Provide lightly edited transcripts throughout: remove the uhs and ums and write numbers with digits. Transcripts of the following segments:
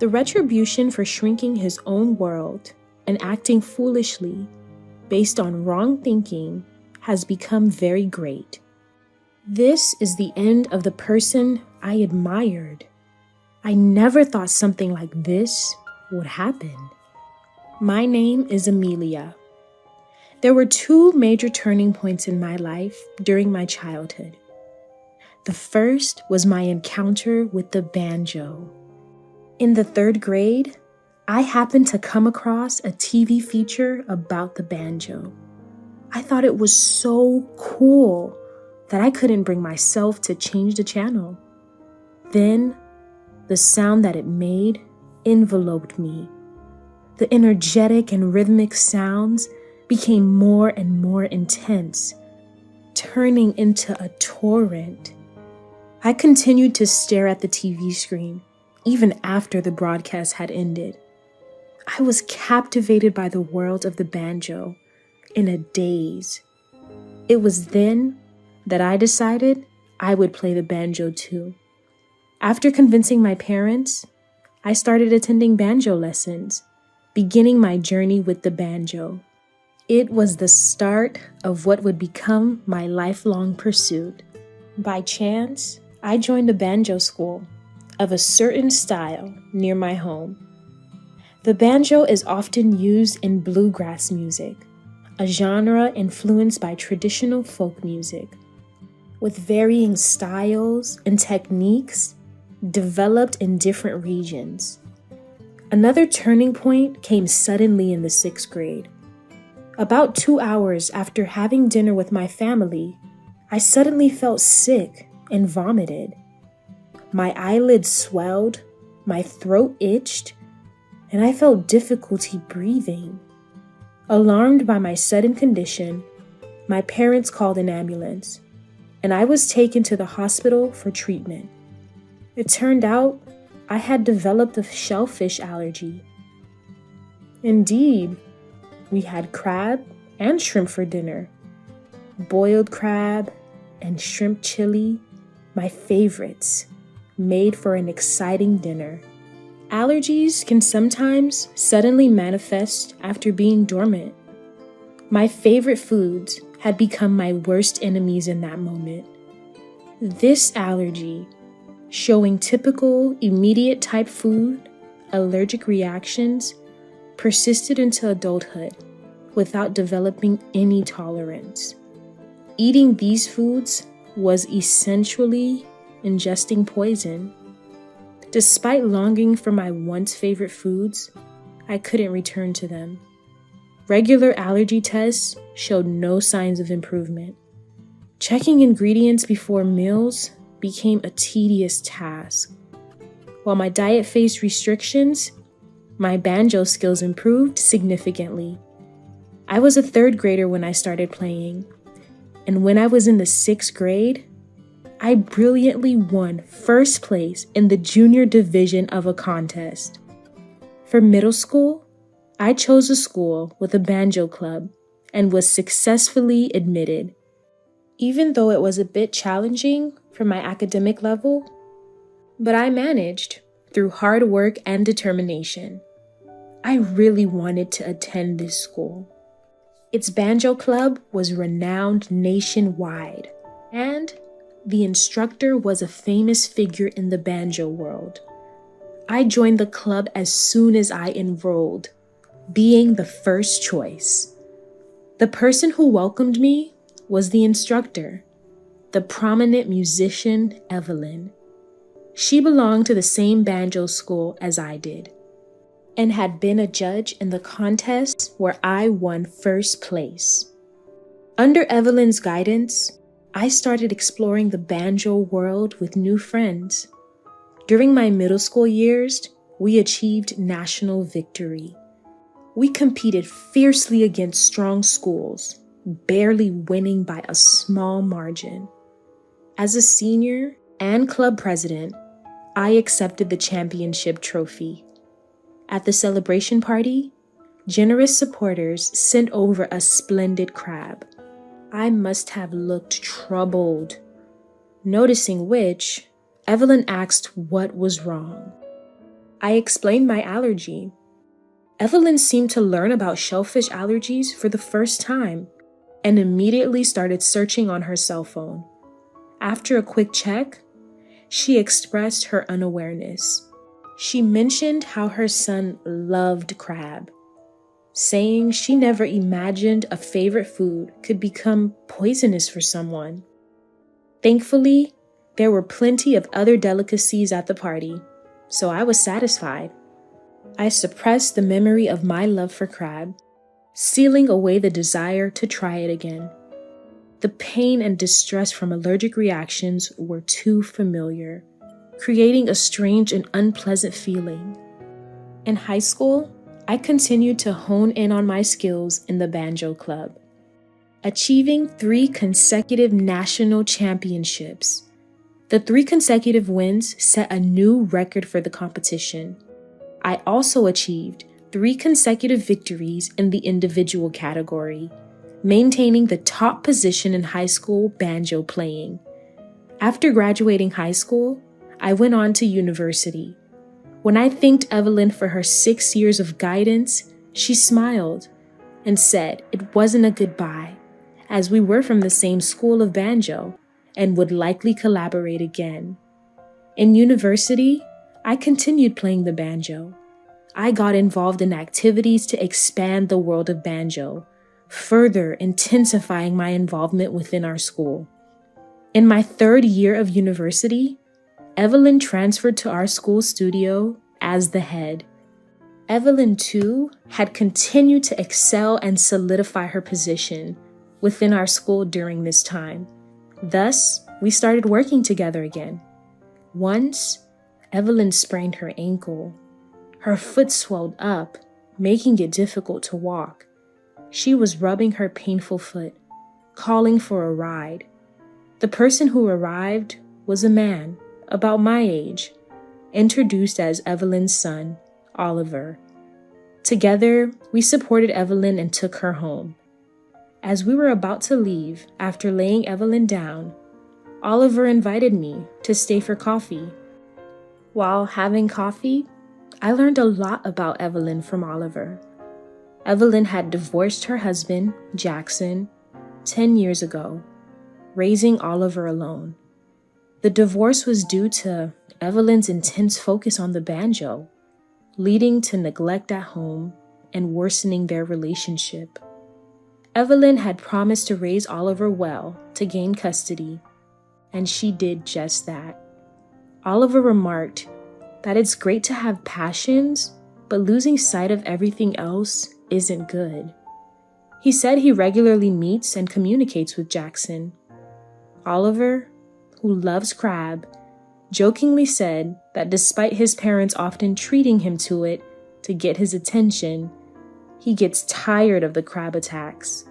The retribution for shrinking his own world and acting foolishly based on wrong thinking has become very great. This is the end of the person I admired. I never thought something like this would happen. My name is Amelia. There were two major turning points in my life during my childhood. The first was my encounter with the banjo. In the 3rd grade, I happened to come across a TV feature about the banjo. I thought it was so cool that I couldn't bring myself to change the channel. Then, the sound that it made enveloped me. The energetic and rhythmic sounds became more and more intense, turning into a torrent. I continued to stare at the TV screen, even after the broadcast had ended. I was captivated by the world of the banjo in a daze. It was then that I decided I would play the banjo too. After convincing my parents, I started attending banjo lessons, beginning my journey with the banjo. It was the start of what would become my lifelong pursuit. By chance, I joined a banjo school of a certain style near my home. The banjo is often used in bluegrass music, a genre influenced by traditional folk music, with varying styles and techniques developed in different regions. Another turning point came suddenly in the 6th grade. About 2 hours after having dinner with my family, I suddenly felt sick and vomited. My eyelids swelled, my throat itched, and I felt difficulty breathing. Alarmed by my sudden condition, my parents called an ambulance, and I was taken to the hospital for treatment. It turned out I had developed a shellfish allergy. Indeed, we had crab and shrimp for dinner. Boiled crab and shrimp chili, my favorites, made for an exciting dinner. Allergies can sometimes suddenly manifest after being dormant. My favorite foods had become my worst enemies in that moment. This allergy, showing typical immediate type food allergic reactions, persisted into adulthood without developing any tolerance. Eating these foods was essentially ingesting poison. Despite longing for my once favorite foods, I couldn't return to them. Regular allergy tests showed no signs of improvement. Checking ingredients before meals became a tedious task. While my diet faced restrictions, my banjo skills improved significantly. I was a 3rd grader when I started playing, and when I was in the 6th grade, I brilliantly won 1st place in the junior division of a contest. For middle school, I chose a school with a banjo club and was successfully admitted. Even though it was a bit challenging for my academic level, but I managed through hard work and determination. I really wanted to attend this school. Its banjo club was renowned nationwide, and the instructor was a famous figure in the banjo world. I joined the club as soon as I enrolled, being the first choice. The person who welcomed me was the instructor, the prominent musician Evelyn. She belonged to the same banjo school as I did, and had been a judge in the contest where I won 1st place. Under Evelyn's guidance, I started exploring the banjo world with new friends. During my middle school years, we achieved national victory. We competed fiercely against strong schools, barely winning by a small margin. As a senior and club president, I accepted the championship trophy. At the celebration party, generous supporters sent over a splendid crab. I must have looked troubled, noticing which, Evelyn asked what was wrong. I explained my allergy. Evelyn seemed to learn about shellfish allergies for the first time and immediately started searching on her cell phone. After a quick check, she expressed her unawareness. She mentioned how her son loved crab, saying she never imagined a favorite food could become poisonous for someone. Thankfully, there were plenty of other delicacies at the party, so I was satisfied. I suppressed the memory of my love for crab, sealing away the desire to try it again. The pain and distress from allergic reactions were too familiar, creating a strange and unpleasant feeling. In high school, I continued to hone in on my skills in the Banjo Club, achieving 3 consecutive national championships. The 3 consecutive wins set a new record for the competition. I also achieved 3 consecutive victories in the individual category, maintaining the top position in high school banjo playing. After graduating high school, I went on to university. When I thanked Evelyn for her 6 years of guidance, she smiled and said it wasn't a goodbye, as we were from the same school of banjo and would likely collaborate again. In university, I continued playing the banjo. I got involved in activities to expand the world of banjo, further intensifying my involvement within our school. In my 3rd year of university, Evelyn transferred to our school studio as the head. Evelyn, too, had continued to excel and solidify her position within our school during this time. Thus, we started working together again. Once, Evelyn sprained her ankle. Her foot swelled up, making it difficult to walk. She was rubbing her painful foot, calling for a ride. The person who arrived was a man, about my age, introduced as Evelyn's son, Oliver. Together, we supported Evelyn and took her home. As we were about to leave, after laying Evelyn down, Oliver invited me to stay for coffee. While having coffee, I learned a lot about Evelyn from Oliver. Evelyn had divorced her husband, Jackson, 10 years ago, raising Oliver alone. The divorce was due to Evelyn's intense focus on the banjo, leading to neglect at home and worsening their relationship. Evelyn had promised to raise Oliver well to gain custody, and she did just that. Oliver remarked that it's great to have passions, but losing sight of everything else isn't good. He said he regularly meets and communicates with Jackson. Oliver, who loves crab, jokingly said that despite his parents often treating him to it to get his attention, he gets tired of the crab attacks.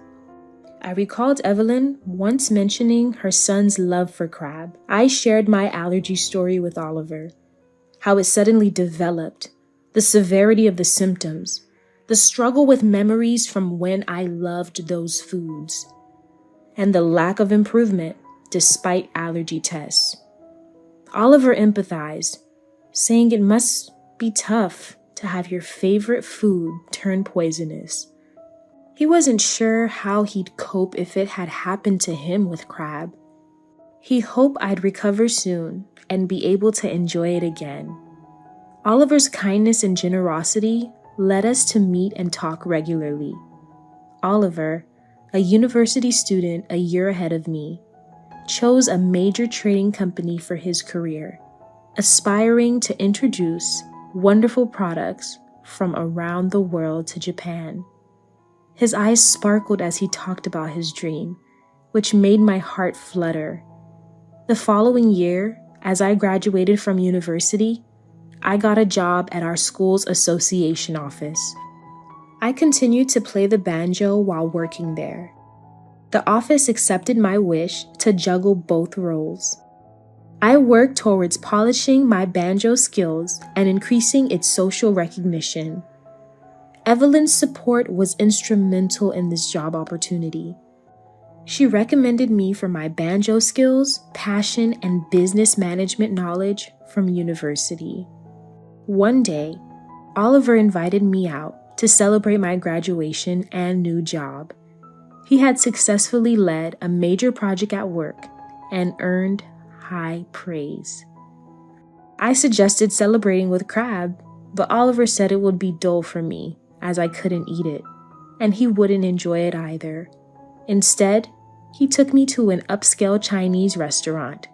I recalled Evelyn once mentioning her son's love for crab. I shared my allergy story with Oliver, how it suddenly developed, the severity of the symptoms, the struggle with memories from when I loved those foods, and the lack of improvement despite allergy tests. Oliver empathized, saying it must be tough to have your favorite food turn poisonous. He wasn't sure how he'd cope if it had happened to him with crab. He hoped I'd recover soon and be able to enjoy it again. Oliver's kindness and generosity led us to meet and talk regularly. Oliver, a university student a year ahead of me, chose a major trading company for his career, aspiring to introduce wonderful products from around the world to Japan. His eyes sparkled as he talked about his dream, which made my heart flutter. The following year, as I graduated from university, I got a job at our school's association office. I continued to play the banjo while working there. The office accepted my wish to juggle both roles. I worked towards polishing my banjo skills and increasing its social recognition. Evelyn's support was instrumental in this job opportunity. She recommended me for my banjo skills, passion, and business management knowledge from university. One day, Oliver invited me out to celebrate my graduation and new job. He had successfully led a major project at work and earned high praise. I suggested celebrating with crab, but Oliver said it would be dull for me as I couldn't eat it, and he wouldn't enjoy it either. Instead, he took me to an upscale Chinese restaurant,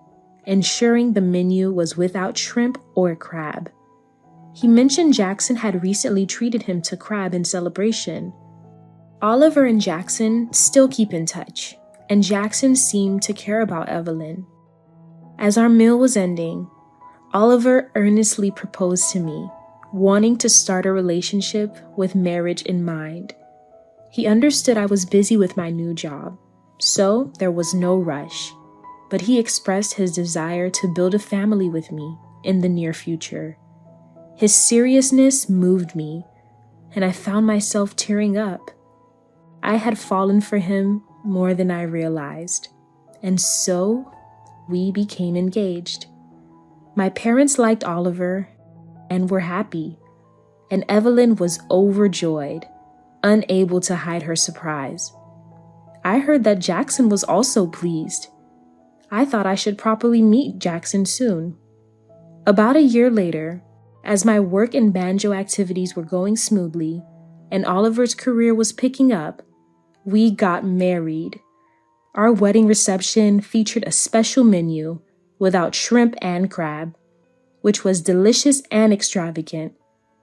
ensuring the menu was without shrimp or crab. He mentioned Jackson had recently treated him to crab in celebration. Oliver and Jackson still keep in touch, and Jackson seemed to care about Evelyn. As our meal was ending, Oliver earnestly proposed to me, wanting to start a relationship with marriage in mind. He understood I was busy with my new job, so there was no rush, but he expressed his desire to build a family with me in the near future. His seriousness moved me, and I found myself tearing up. I had fallen for him more than I realized, and so we became engaged. My parents liked Oliver and were happy, and Evelyn was overjoyed, unable to hide her surprise. I heard that Jackson was also pleased. I thought I should properly meet Jackson soon. About a year later, as my work and banjo activities were going smoothly and Oliver's career was picking up, we got married. Our wedding reception featured a special menu without shrimp and crab, which was delicious and extravagant,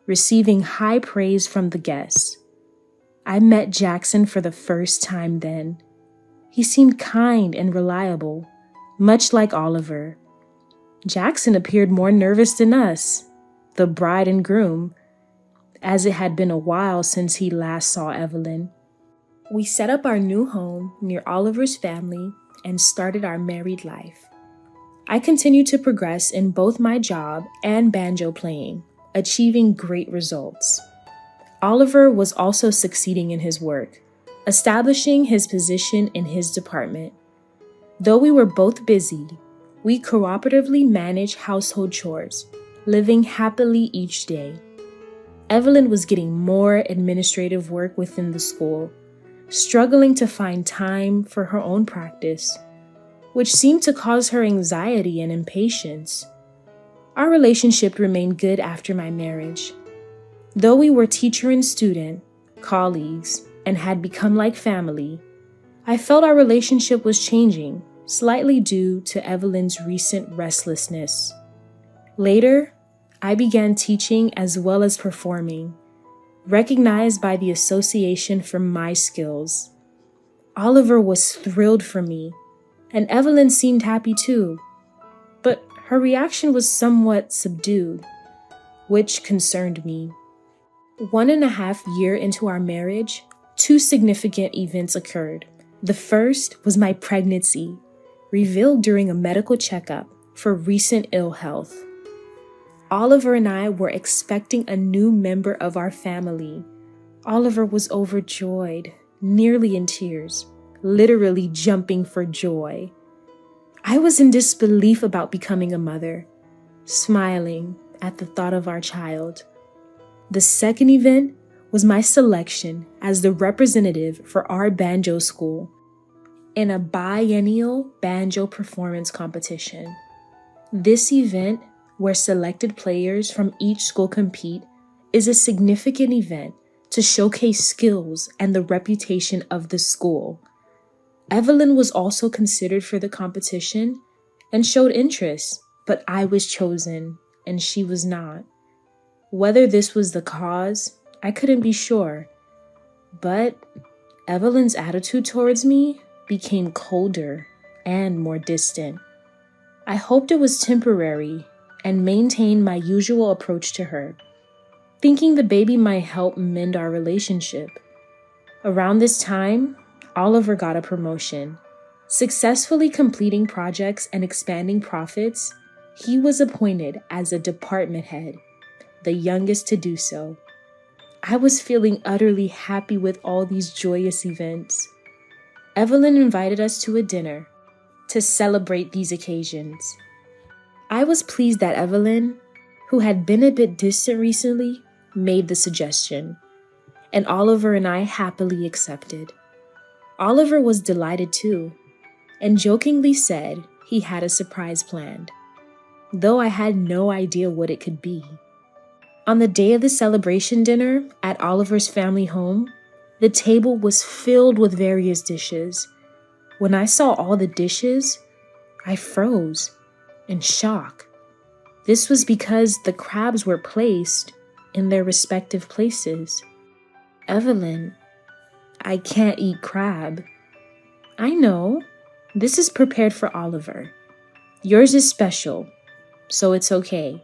receiving high praise from the guests. I met Jackson for the first time then. He seemed kind and reliable, much like Oliver. Jackson appeared more nervous than us, the bride and groom, as it had been a while since he last saw Evelyn. We set up our new home near Oliver's family and started our married life. I continued to progress in both my job and banjo playing, achieving great results. Oliver was also succeeding in his work, establishing his position in his department. Though we were both busy, we cooperatively managed household chores, living happily each day. Evelyn was getting more administrative work within the school, struggling to find time for her own practice, which seemed to cause her anxiety and impatience. Our relationship remained good after my marriage. Though we were teacher and student, colleagues, and had become like family, I felt our relationship was changing, slightly due to Evelyn's recent restlessness. Later, I began teaching as well as performing, recognized by the association for my skills. Oliver was thrilled for me, and Evelyn seemed happy too, but her reaction was somewhat subdued, which concerned me. 1.5 years into our marriage, 2 significant events occurred. The first was my pregnancy, revealed during a medical checkup for recent ill health. Oliver and I were expecting a new member of our family. Oliver was overjoyed, nearly in tears, literally jumping for joy. I was in disbelief about becoming a mother, smiling at the thought of our child. The second event was my selection as the representative for our banjo school in a biennial banjo performance competition. This event, where selected players from each school compete, is a significant event to showcase skills and the reputation of the school. Evelyn was also considered for the competition and showed interest, but I was chosen and she was not. Whether this was the cause, I couldn't be sure, but Evelyn's attitude towards me became colder and more distant. I hoped it was temporary and maintained my usual approach to her, thinking the baby might help mend our relationship. Around this time, Oliver got a promotion. Successfully completing projects and expanding profits, he was appointed as a department head, the youngest to do so. I was feeling utterly happy with all these joyous events. Evelyn invited us to a dinner to celebrate these occasions. I was pleased that Evelyn, who had been a bit distant recently, made the suggestion, and Oliver and I happily accepted. Oliver was delighted too, and jokingly said he had a surprise planned, though I had no idea what it could be. On the day of the celebration dinner at Oliver's family home, the table was filled with various dishes. When I saw all the dishes, I froze in shock. This was because the crabs were placed in their respective places. Evelyn, I can't eat crab. I know. This is prepared for Oliver. Yours is special, so it's okay.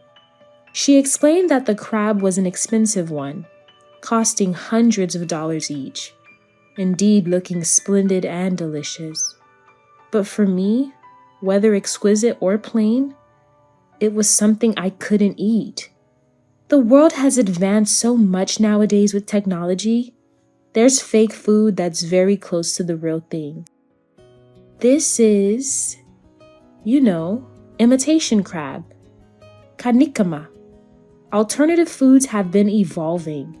She explained that the crab was an expensive one, costing hundreds of dollars each, indeed looking splendid and delicious. But for me, whether exquisite or plain, it was something I couldn't eat. The world has advanced so much nowadays with technology. There's fake food that's very close to the real thing. This is, imitation crab, kanikama. Alternative foods have been evolving,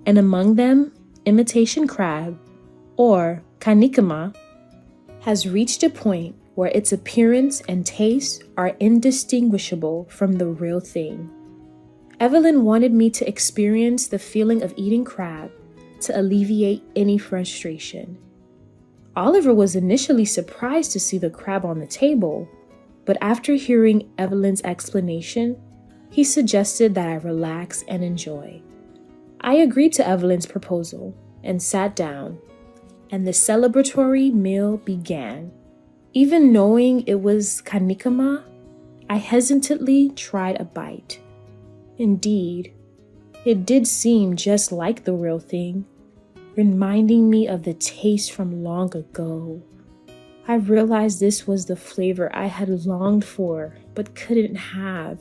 and among them, imitation crab, or kanikama, has reached a point where its appearance and taste are indistinguishable from the real thing. Evelyn wanted me to experience the feeling of eating crab to alleviate any frustration. Oliver was initially surprised to see the crab on the table, but after hearing Evelyn's explanation, he suggested that I relax and enjoy. I agreed to Evelyn's proposal and sat down, and the celebratory meal began. Even knowing it was kanikama, I hesitantly tried a bite. Indeed, it did seem just like the real thing, reminding me of the taste from long ago. I realized this was the flavor I had longed for but couldn't have.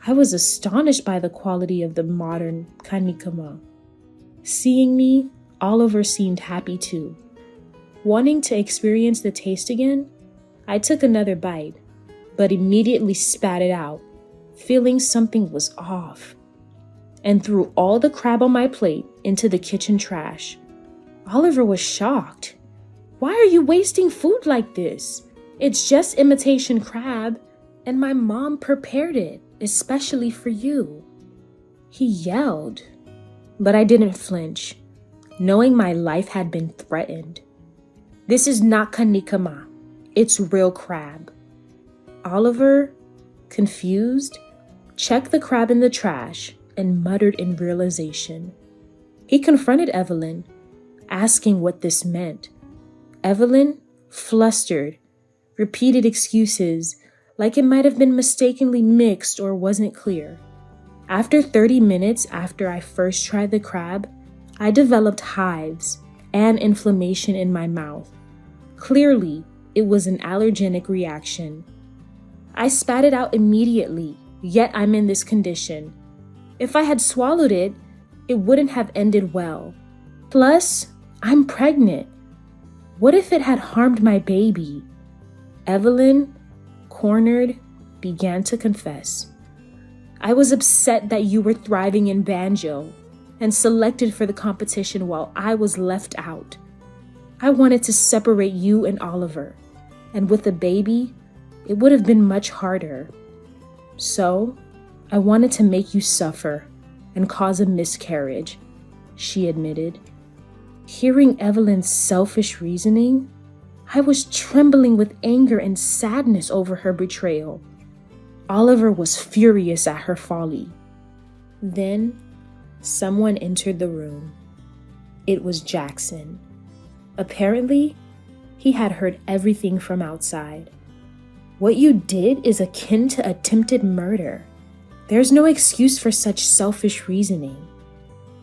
I was astonished by the quality of the modern kanikama. Seeing me, Oliver seemed happy too. Wanting to experience the taste again, I took another bite, but immediately spat it out, feeling something was off, and threw all the crab on my plate into the kitchen trash. Oliver was shocked. "Why are you wasting food like this? It's just imitation crab, and my mom prepared it, especially for you." He yelled, but I didn't flinch, knowing my life had been threatened. "This is not kanikama. It's real crab." Oliver, confused, checked the crab in the trash and muttered in realization. He confronted Evelyn, asking what this meant. Evelyn, flustered, repeated excuses like it might have been mistakenly mixed or wasn't clear. After 30 minutes after I first tried the crab, I developed hives and inflammation in my mouth. Clearly, it was an allergenic reaction. I spat it out immediately, yet I'm in this condition. If I had swallowed it, it wouldn't have ended well. Plus, I'm pregnant. What if it had harmed my baby? Evelyn, cornered, began to confess. "I was upset that you were thriving in Banjo and selected for the competition while I was left out. I wanted to separate you and Oliver, and with a baby, it would have been much harder. So, I wanted to make you suffer and cause a miscarriage," she admitted. Hearing Evelyn's selfish reasoning, I was trembling with anger and sadness over her betrayal. Oliver was furious at her folly. Then, someone entered the room. It was Jackson. Apparently, he had heard everything from outside. "What you did is akin to attempted murder. There's no excuse for such selfish reasoning."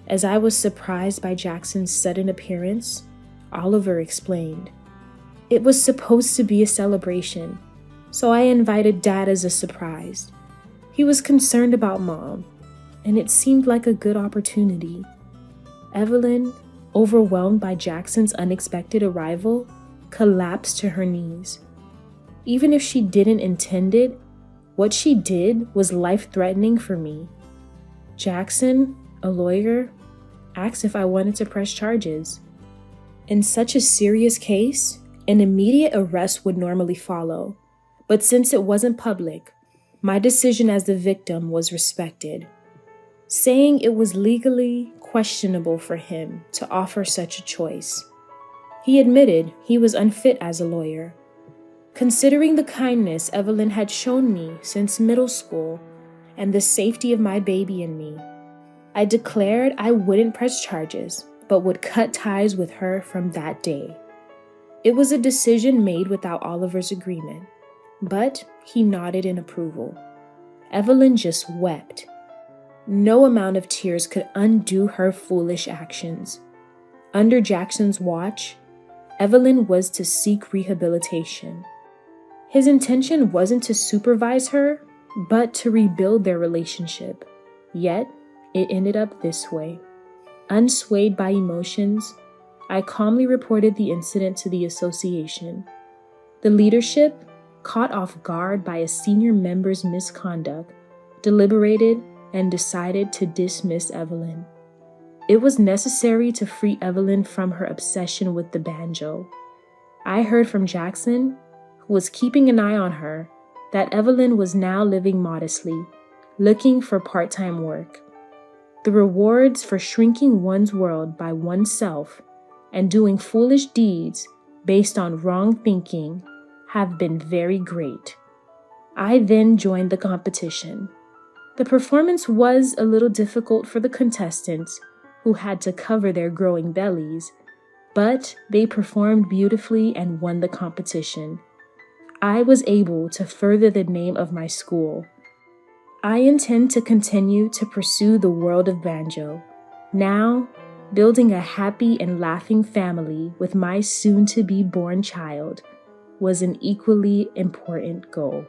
As I was surprised by Jackson's sudden appearance, Oliver explained. "It was supposed to be a celebration, so I invited Dad as a surprise. He was concerned about Mom, and it seemed like a good opportunity." Evelyn, overwhelmed by Jackson's unexpected arrival, collapsed to her knees. Even if she didn't intend it, What she did was life-threatening for me. Jackson, a lawyer, asked if I wanted to press charges. In such a serious case, an immediate arrest would normally follow, but since it wasn't public, my decision as the victim was respected, saying it was legally questionable for him to offer such a choice. He admitted he was unfit as a lawyer. Considering the kindness Evelyn had shown me since middle school and the safety of my baby and me, I declared I wouldn't press charges, but would cut ties with her from that day. It was a decision made without Oliver's agreement, but he nodded in approval. Evelyn just wept. No amount of tears could undo her foolish actions. Under Jackson's watch, Evelyn was to seek rehabilitation. His intention wasn't to supervise her, but to rebuild their relationship. Yet, it ended up this way. Unswayed by emotions, I calmly reported the incident to the association. The leadership, caught off guard by a senior member's misconduct, deliberated and decided to dismiss Evelyn. It was necessary to free Evelyn from her obsession with the banjo. I heard from Jackson, who was keeping an eye on her, that Evelyn was now living modestly, looking for part-time work. The rewards for shrinking one's world by oneself and doing foolish deeds based on wrong thinking have been very great. I then joined the competition. The performance was a little difficult for the contestants, who had to cover their growing bellies, but they performed beautifully and won the competition. I was able to further the name of my school. I intend to continue to pursue the world of banjo. Now, building a happy and laughing family with my soon-to-be-born child was an equally important goal.